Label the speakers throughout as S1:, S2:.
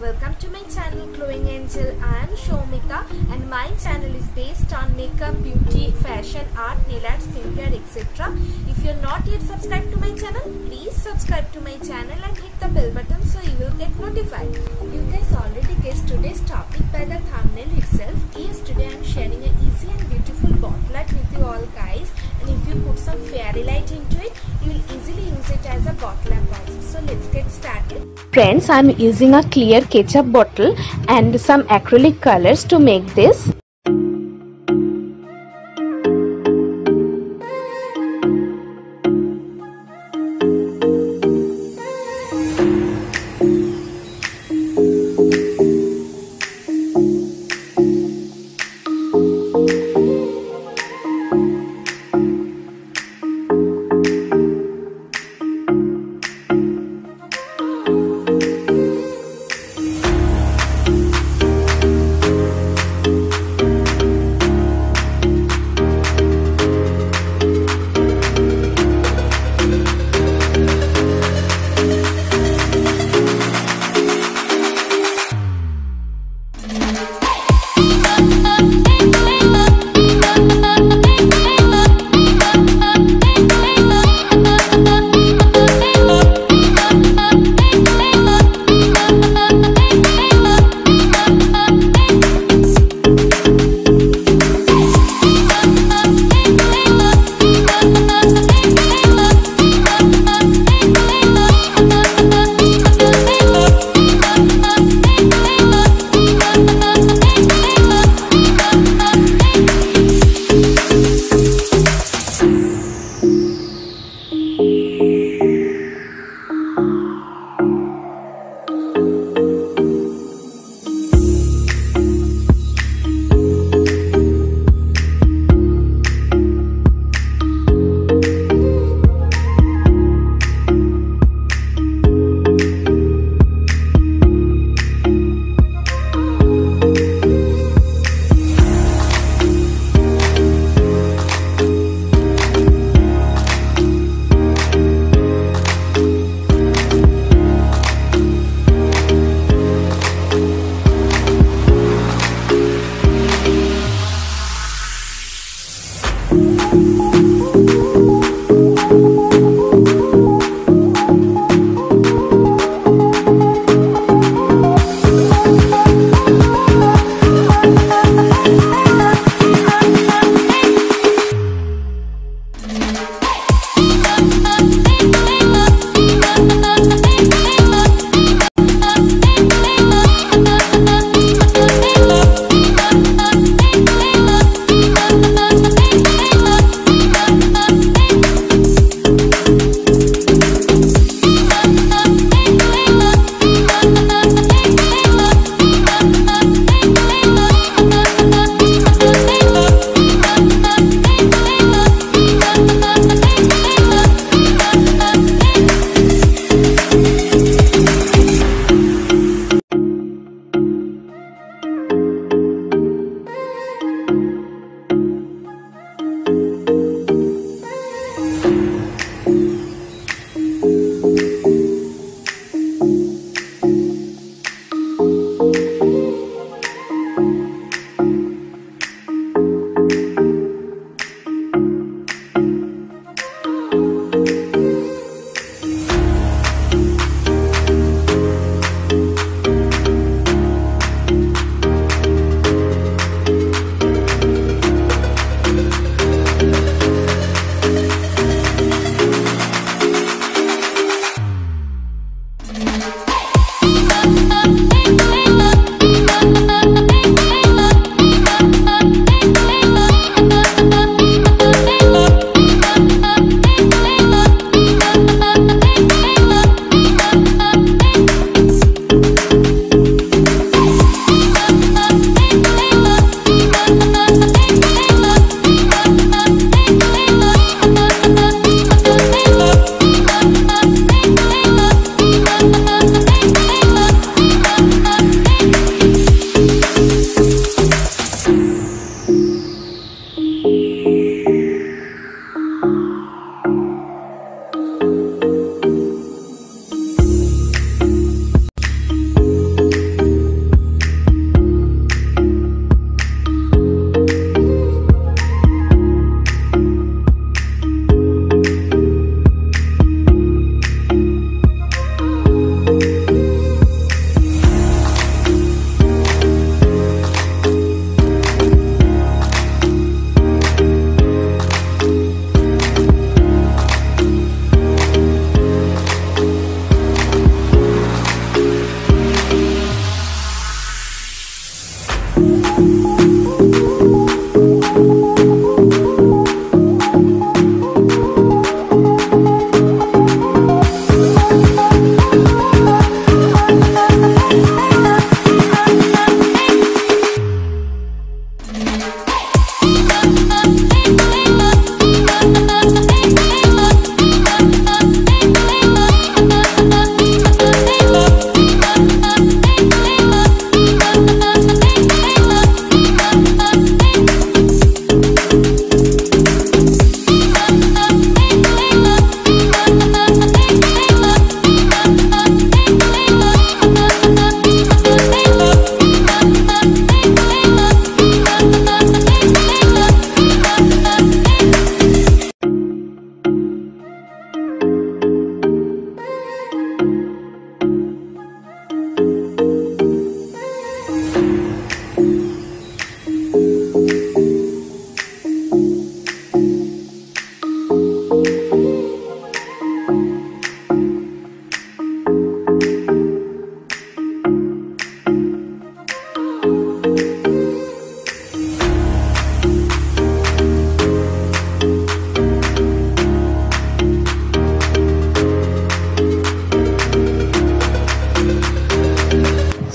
S1: welcome to my channel Glowing Angel. I am Shomita and my channel is based on makeup, beauty, fashion, art, nail art, skincare, etc. If you are not yet subscribed to my channel, please subscribe to my channel and hit the bell button so you will get notified. You guys already guessed today's topic by the thumbnail itself. Yes, today I am sharing an easy and beautiful bottle art with you all guys, and if you put some fairy light into it, you will easily use it as a bottle lamp also. So let's get started.
S2: Friends, I am using a clear ketchup bottle and some acrylic colors to make this.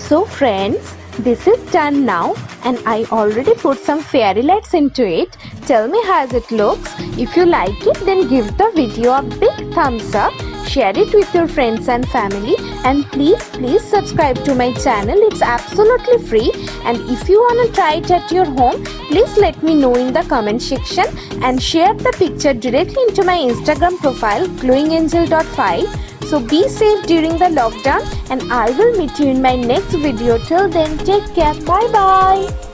S2: So friends, this is done now and I already put some fairy lights into it. Tell me how it looks. If you like it, then give the video a big thumbs up. Share it with your friends and family, and please subscribe to my channel. It's absolutely free, and if you wanna try it at your home, please let me know in the comment section and share the picture directly into my Instagram profile glowingangel.5. So be safe during the lockdown, and I will meet you in my next video. Till then, take care. Bye bye.